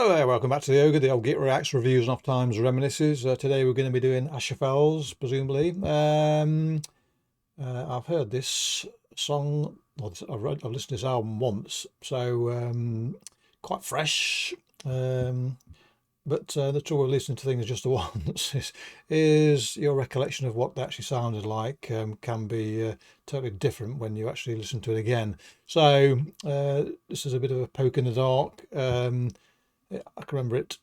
Hello there, welcome back to the Ogre, the old Git Reacts, Reviews and Oft-Times Reminisces. Today we're going to be doing Ashefels, presumably. I've heard this song, well, I've listened to this album once, so quite fresh. But the trouble with listening to things just once is your recollection of what they actually sounded like can be totally different when you actually listen to it again. So this is a bit of a poke in the dark. I can remember it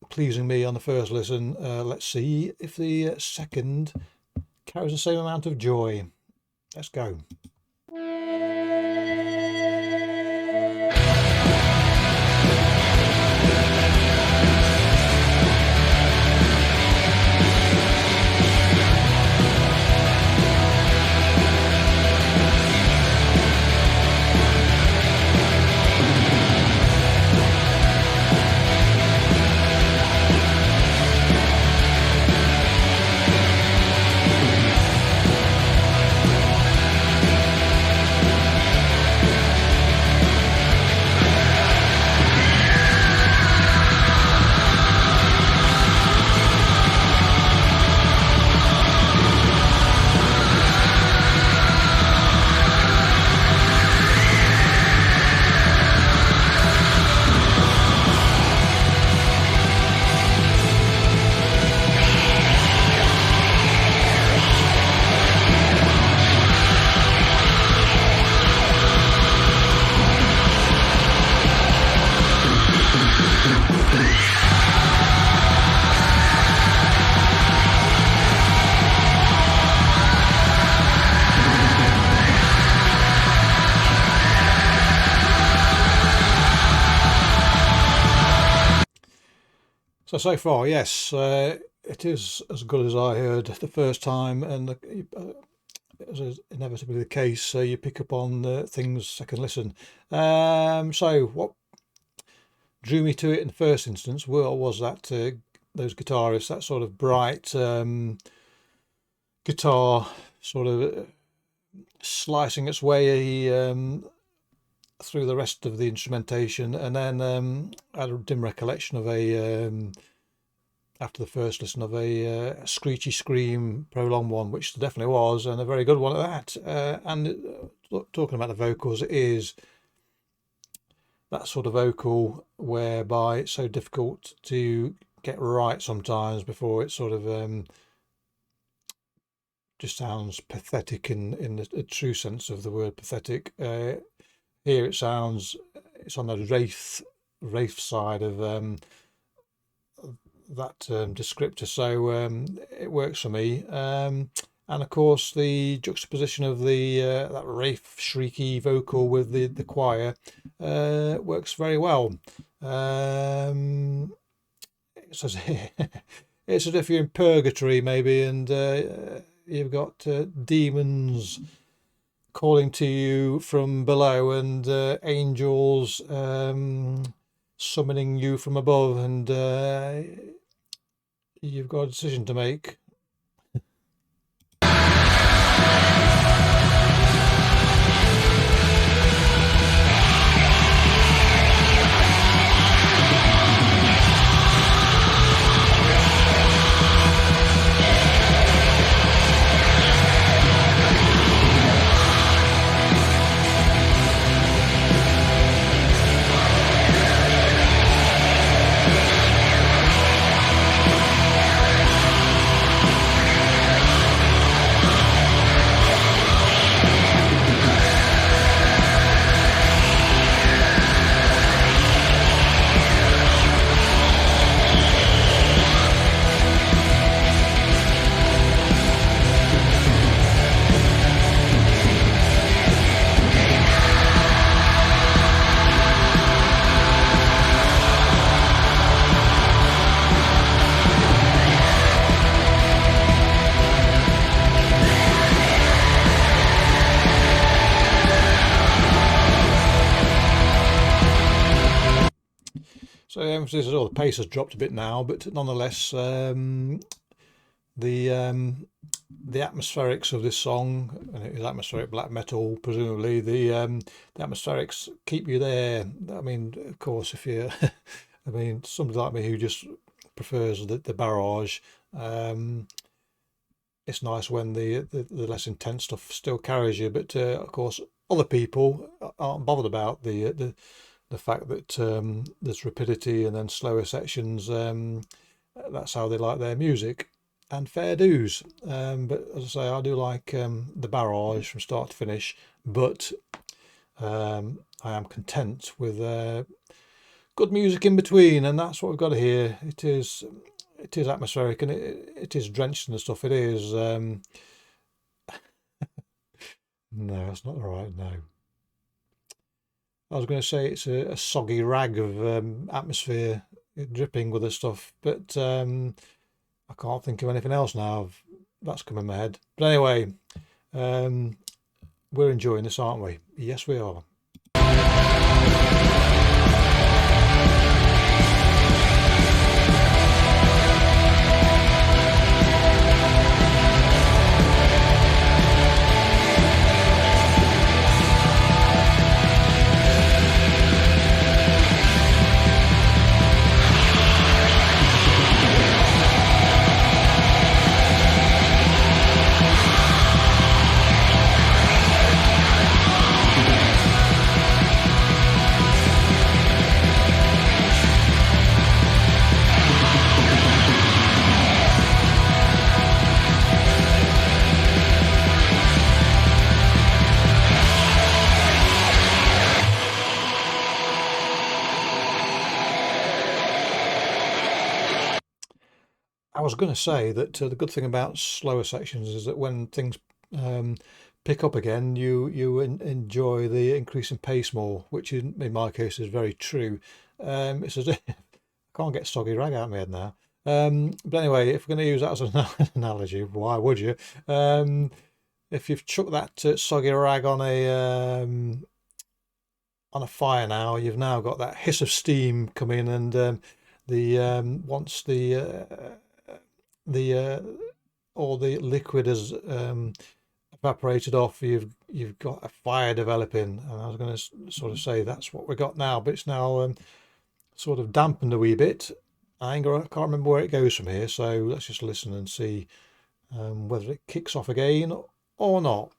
pleasing me on the first listen. Let's see if the second carries the same amount of joy. Let's go. So far, yes, it is as good as I heard the first time, and as is inevitably the case, you pick up on things second listen. So what drew me to it in the first instance was that those guitarists, that sort of bright guitar sort of slicing its way through the rest of the instrumentation, and then I had a dim recollection of after the first listen of a screechy scream, prolonged one, which there definitely was, and a very good one at that. Talking about the vocals, it is that sort of vocal whereby it's so difficult to get right sometimes before it sort of just sounds pathetic in the true sense of the word pathetic. Here it sounds, it's on the Wraith side of that descriptor, so it works for me. And of course the juxtaposition of the that Wraith shrieky vocal with the choir works very well. It's as it's as if you're in purgatory maybe, and you've got demons calling to you from below, and angels summoning you from above, and you've got a decision to make. So the emphasis is, the pace has dropped a bit now, but nonetheless, the atmospherics of this song, and it is atmospheric black metal, presumably. The atmospherics keep you there. I mean, of course, if you, I mean, somebody like me who just prefers the barrage, it's nice when the less intense stuff still carries you. But of course, other people aren't bothered about the fact that there's rapidity and then slower sections. That's how they like their music, and fair dues. But as I say, I do like the barrage from start to finish, but I am content with good music in between, and that's what we've got here. It is atmospheric, and it is drenched in the stuff. It is. No, that's not right. No, I was going to say it's a soggy rag of atmosphere dripping with the stuff, but I can't think of anything else now. That's come in my head. But anyway, we're enjoying this, aren't we? Yes, we are. I was going to say that the good thing about slower sections is that when things um, pick up again, you enjoy the increase in pace more, which in my case is very true. It's as if I can't get soggy rag out of my head now. But anyway, if we're going to use that as an analogy, why would you? If you've chucked that soggy rag on a fire now, you've now got that hiss of steam come in, and the once the all the liquid has evaporated off, you've got a fire developing. And I was going to sort of say that's what we got now, but it's now sort of dampened a wee bit. I can't remember where it goes from here, so let's just listen and see whether it kicks off again or not.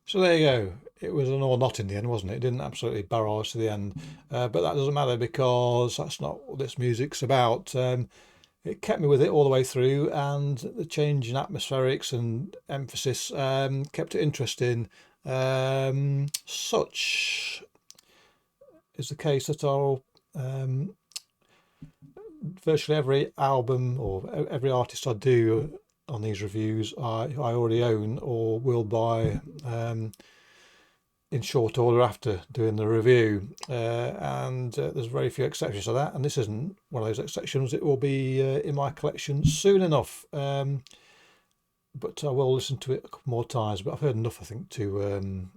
So there you go. It was an or not in the end, wasn't it? It didn't absolutely barrage to the end. But that doesn't matter because that's not what this music's about. It kept me with it all the way through, and the change in atmospherics and emphasis kept it interesting. Such is the case that virtually every album or every artist I do on these reviews I already own or will buy in short order after doing the review, and there's very few exceptions to that, and this isn't one of those exceptions. It will be in my collection soon enough, but I will listen to it a couple more times. But I've heard enough, I think, to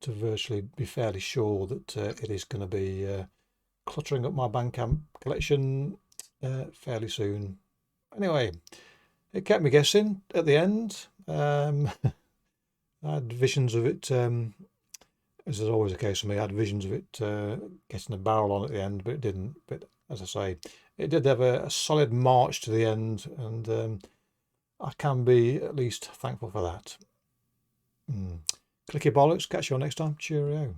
virtually be fairly sure that it is going to be cluttering up my Bandcamp collection fairly soon. Anyway, it kept me guessing at the end. I had visions of it, as is always the case for me. I had visions of it getting a barrel on at the end, but it didn't. But as I say, it did have a solid march to the end, and I can be at least thankful for that. Clicky bollocks, catch you all next time. Cheerio.